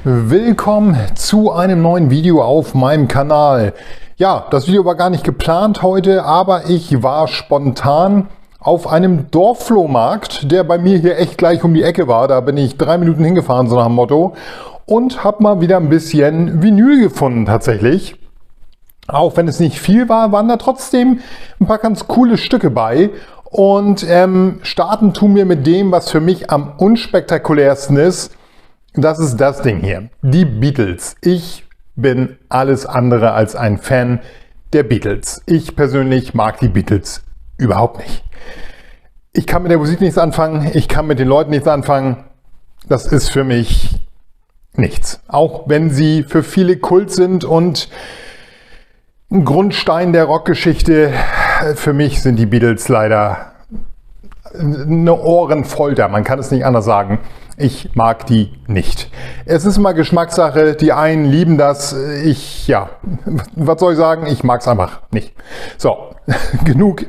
Willkommen zu einem neuen Video auf meinem Kanal. Ja, das Video war gar nicht geplant heute, aber ich war spontan auf einem Dorfflohmarkt, der bei mir hier echt gleich um die Ecke war. Da bin ich 3 Minuten hingefahren, so nach dem Motto, und habe mal wieder ein bisschen Vinyl gefunden tatsächlich. Auch wenn es nicht viel war, waren da trotzdem ein paar ganz coole Stücke bei. Und starten tun wir mit dem, was für mich am unspektakulärsten ist. Das ist das Ding hier, die Beatles. Ich bin alles andere als ein Fan der Beatles. Ich persönlich mag die Beatles überhaupt nicht. Ich kann mit der Musik nichts anfangen, ich kann mit den Leuten nichts anfangen. Das ist für mich nichts. Auch wenn sie für viele Kult sind und ein Grundstein der Rockgeschichte, für mich sind die Beatles leider eine Ohrenfolter. Man kann es nicht anders sagen. Ich mag die nicht. Es ist immer Geschmackssache. Die einen lieben das. Was soll ich sagen? Ich mag es einfach nicht. So, genug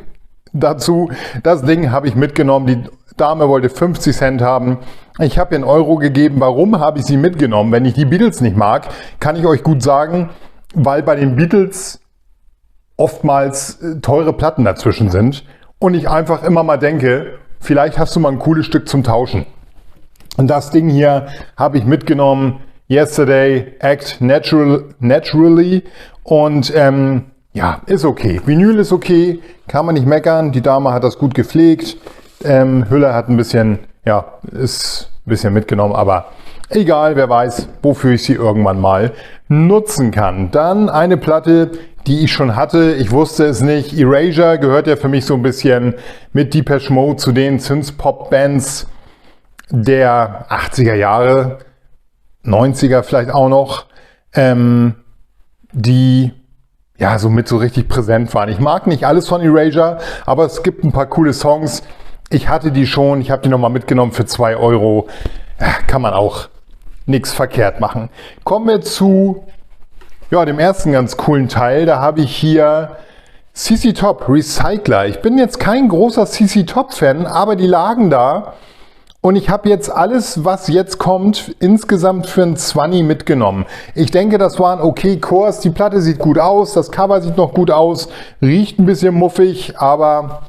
dazu. Das Ding habe ich mitgenommen. Die Dame wollte 50 Cent haben. Ich habe ihr 1 Euro gegeben. Warum habe ich sie mitgenommen? Wenn ich die Beatles nicht mag, kann ich euch gut sagen, weil bei den Beatles oftmals teure Platten dazwischen sind und ich einfach immer mal denke, vielleicht hast du mal ein cooles Stück zum Tauschen. Und das Ding hier habe ich mitgenommen, Yesterday, Act Naturally, und ja, ist okay. Vinyl ist okay, kann man nicht meckern, die Dame hat das gut gepflegt, Hüller hat ein bisschen, ja, ist ein bisschen mitgenommen, aber egal, wer weiß, wofür ich sie irgendwann mal nutzen kann. Dann eine Platte, die ich schon hatte, ich wusste es nicht. Erasure gehört ja für mich so ein bisschen mit Depeche Mode zu den Synthpop-Bands der 80er Jahre, 90er vielleicht auch noch, die ja somit so richtig präsent waren. Ich mag nicht alles von Erasure, aber es gibt ein paar coole Songs. Ich hatte die schon, ich habe die nochmal mitgenommen für 2 Euro. Kann man auch nichts verkehrt machen. Kommen wir zu dem ersten ganz coolen Teil. Da habe ich hier CC Top Recycler. Ich bin jetzt kein großer CC Top Fan, aber die lagen da. Und ich habe jetzt alles, was jetzt kommt, insgesamt für ein 20 mitgenommen. Ich denke, das war ein okay Kurs. Die Platte sieht gut aus, das Cover sieht noch gut aus, riecht ein bisschen muffig, aber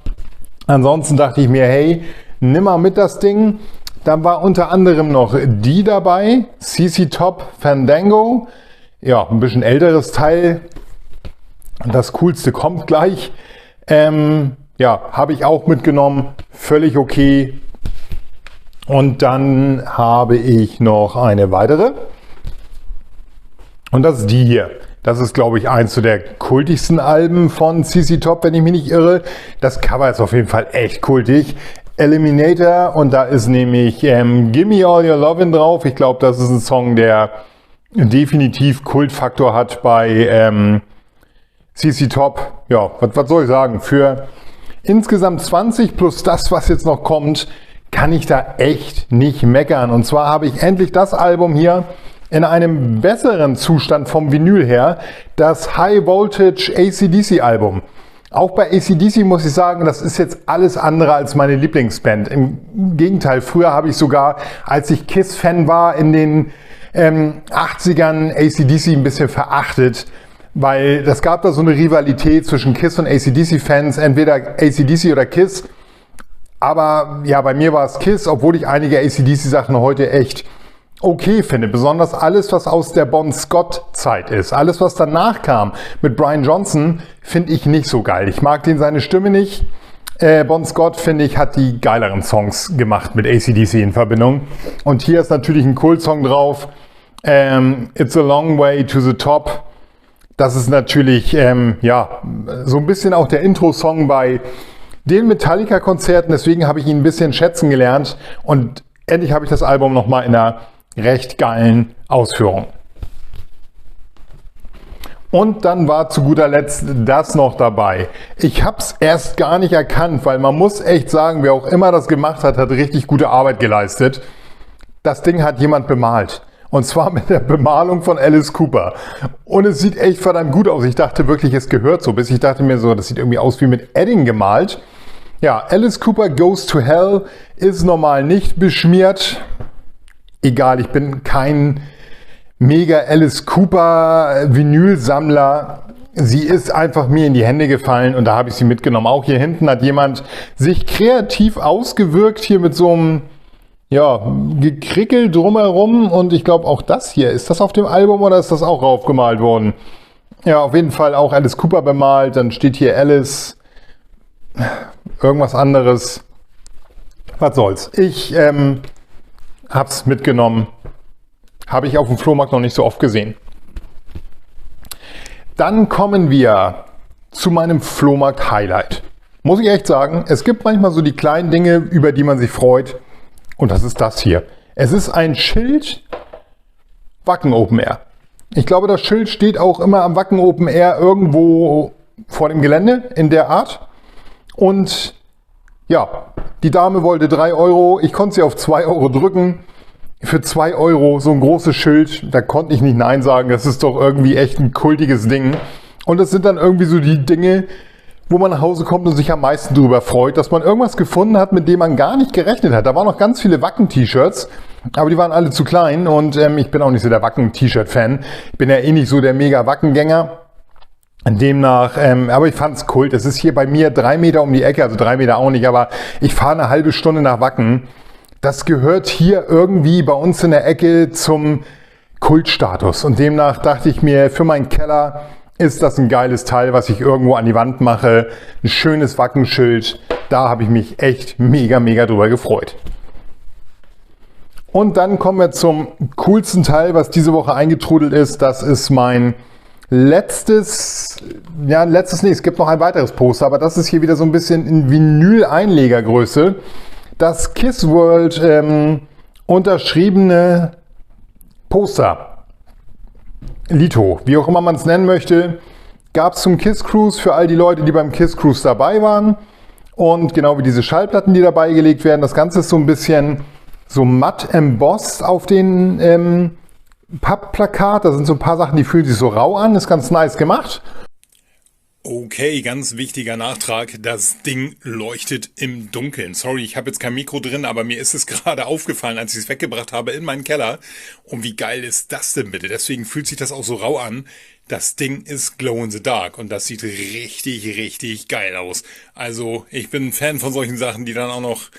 ansonsten dachte ich mir, hey, nimm mal mit das Ding. Dann war unter anderem noch die dabei, CC Top Fandango. Ja, ein bisschen älteres Teil. Das coolste kommt gleich. Ja, habe ich auch mitgenommen. Völlig okay. Und dann habe ich noch eine weitere. Und das ist die hier. Das ist, glaube ich, eins der kultigsten Alben von CC Top, wenn ich mich nicht irre. Das Cover ist auf jeden Fall echt kultig. Eliminator, und da ist nämlich Gimme All Your Lovin' drauf. Ich glaube, das ist ein Song, der definitiv Kultfaktor hat bei CC Top. Ja, was soll ich sagen? Für insgesamt 20 plus das, was jetzt noch kommt, kann ich da echt nicht meckern. Und zwar habe ich endlich das Album hier in einem besseren Zustand vom Vinyl her, das High Voltage AC/DC Album. Auch bei AC/DC muss ich sagen, das ist jetzt alles andere als meine Lieblingsband. Im Gegenteil, früher habe ich sogar, als ich Kiss-Fan war, in den 80ern AC/DC ein bisschen verachtet, weil das gab da so eine Rivalität zwischen Kiss und AC/DC-Fans, entweder AC/DC oder Kiss. Aber ja, bei mir war es Kiss, obwohl ich einige AC/DC-Sachen heute echt okay finde. Besonders alles, was aus der Bon Scott-Zeit ist. Alles, was danach kam mit Brian Johnson, finde ich nicht so geil. Ich mag seine Stimme nicht. Bon Scott, finde ich, hat die geileren Songs gemacht mit AC/DC in Verbindung. Und hier ist natürlich ein Kult-Song drauf. It's a Long Way to the Top. Das ist natürlich so ein bisschen auch der Intro-Song bei den Metallica-Konzerten. Deswegen habe ich ihn ein bisschen schätzen gelernt. Und endlich habe ich das Album nochmal in einer recht geilen Ausführung. Und dann war zu guter Letzt das noch dabei. Ich habe es erst gar nicht erkannt, weil man muss echt sagen, wer auch immer das gemacht hat, hat richtig gute Arbeit geleistet. Das Ding hat jemand bemalt. Und zwar mit der Bemalung von Alice Cooper. Und es sieht echt verdammt gut aus. Ich dachte wirklich, es gehört so. Bis ich dachte mir so, das sieht irgendwie aus wie mit Edding gemalt. Ja, Alice Cooper Goes to Hell ist normal nicht beschmiert. Egal, ich bin kein mega Alice Cooper Vinylsammler. Sie ist einfach mir in die Hände gefallen und da habe ich sie mitgenommen. Auch hier hinten hat jemand sich kreativ ausgewirkt, hier mit so einem Gekrickel drumherum. Und ich glaube auch das hier, ist das auf dem Album oder ist das auch raufgemalt worden? Ja, auf jeden Fall auch Alice Cooper bemalt. Dann steht hier Alice, irgendwas anderes. Was soll's. Ich habe es mitgenommen. Habe ich auf dem Flohmarkt noch nicht so oft gesehen. Dann kommen wir zu meinem Flohmarkt-Highlight. Muss ich echt sagen, es gibt manchmal so die kleinen Dinge, über die man sich freut. Und das ist das hier. Es ist ein Schild Wacken Open Air. Ich glaube, das Schild steht auch immer am Wacken Open Air irgendwo vor dem Gelände in der Art. Und ja, die Dame wollte 3 Euro. Ich konnte sie auf 2 Euro drücken. Für 2 Euro so ein großes Schild, da konnte ich nicht Nein sagen. Das ist doch irgendwie echt ein kultiges Ding. Und das sind dann irgendwie so die Dinge, wo man nach Hause kommt und sich am meisten darüber freut, dass man irgendwas gefunden hat, mit dem man gar nicht gerechnet hat. Da waren noch ganz viele Wacken-T-Shirts, aber die waren alle zu klein und ich bin auch nicht so der Wacken-T-Shirt-Fan. Ich bin ja eh nicht so der Mega-Wacken-Gänger. Demnach, aber ich fand's Kult. Es ist hier bei mir 3 Meter um die Ecke, also 3 Meter auch nicht, aber ich fahre eine halbe Stunde nach Wacken. Das gehört hier irgendwie bei uns in der Ecke zum Kultstatus. Und demnach dachte ich mir, für meinen Keller ist das ein geiles Teil, was ich irgendwo an die Wand mache. Ein schönes Wackenschild. Da habe ich mich echt mega drüber gefreut. Und dann kommen wir zum coolsten Teil, was diese Woche eingetrudelt ist. Das ist mein letztes, es gibt noch ein weiteres Poster, aber das ist hier wieder so ein bisschen in Vinyl-Einlegergröße. Das Kiss World unterschriebene Poster, Lito, wie auch immer man es nennen möchte, gab es zum Kiss Cruise für all die Leute, die beim Kiss Cruise dabei waren. Und genau wie diese Schallplatten, die dabei gelegt werden, das Ganze ist so ein bisschen so matt embossed auf den Pappplakat. Da sind so ein paar Sachen, die fühlen sich so rau an, ist ganz nice gemacht. Okay, ganz wichtiger Nachtrag. Das Ding leuchtet im Dunkeln. Sorry, ich habe jetzt kein Mikro drin, aber mir ist es gerade aufgefallen, als ich es weggebracht habe in meinen Keller. Und wie geil ist das denn bitte? Deswegen fühlt sich das auch so rau an. Das Ding ist Glow in the Dark und das sieht richtig geil aus. Also ich bin ein Fan von solchen Sachen, die dann auch noch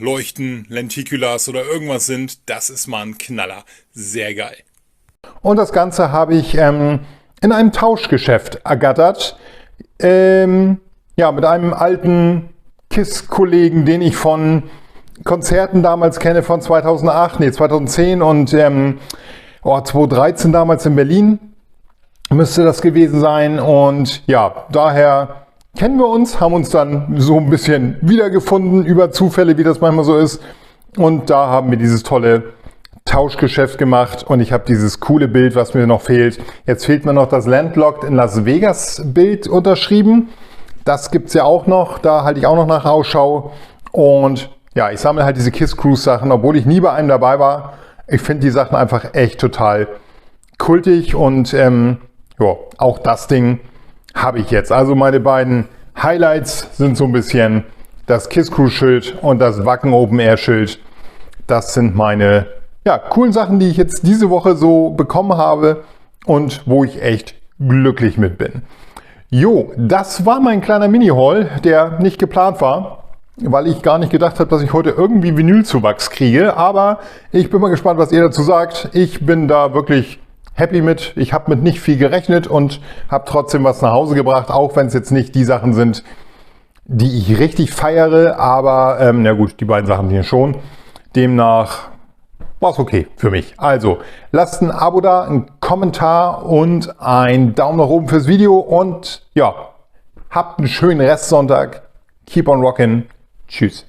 leuchten, Lenticulars oder irgendwas sind. Das ist mal ein Knaller. Sehr geil. Und das Ganze habe ich in einem Tauschgeschäft ergattert. Mit einem alten KISS-Kollegen, den ich von Konzerten damals kenne, von 2010 und 2013 damals in Berlin müsste das gewesen sein. Und ja, daher kennen wir uns, haben uns dann so ein bisschen wiedergefunden über Zufälle, wie das manchmal so ist. Und da haben wir dieses tolle Tauschgeschäft gemacht und ich habe dieses coole Bild, was mir noch fehlt. Jetzt fehlt mir noch das Landlocked in Las Vegas Bild unterschrieben. Das gibt es ja auch noch, da halte ich auch noch nach Ausschau. Und ja, ich sammle halt diese Kiss Cruise Sachen, obwohl ich nie bei einem dabei war. Ich finde die Sachen einfach echt total kultig und auch das Ding habe ich jetzt. Also meine beiden Highlights sind so ein bisschen das Kiss Cruise Schild und das Wacken Open Air Schild. Das sind meine coolen Sachen, die ich jetzt diese Woche so bekommen habe und wo ich echt glücklich mit bin. Jo, das war mein kleiner Mini-Haul, der nicht geplant war, weil ich gar nicht gedacht habe, dass ich heute irgendwie Vinylzuwachs kriege. Aber ich bin mal gespannt, was ihr dazu sagt. Ich bin da wirklich happy mit. Ich habe mit nicht viel gerechnet und habe trotzdem was nach Hause gebracht, auch wenn es jetzt nicht die Sachen sind, die ich richtig feiere. Aber die beiden Sachen hier schon. Demnach war es okay für mich. Also lasst ein Abo da, einen Kommentar und einen Daumen nach oben fürs Video und habt einen schönen Restsonntag. Keep on rockin'. Tschüss.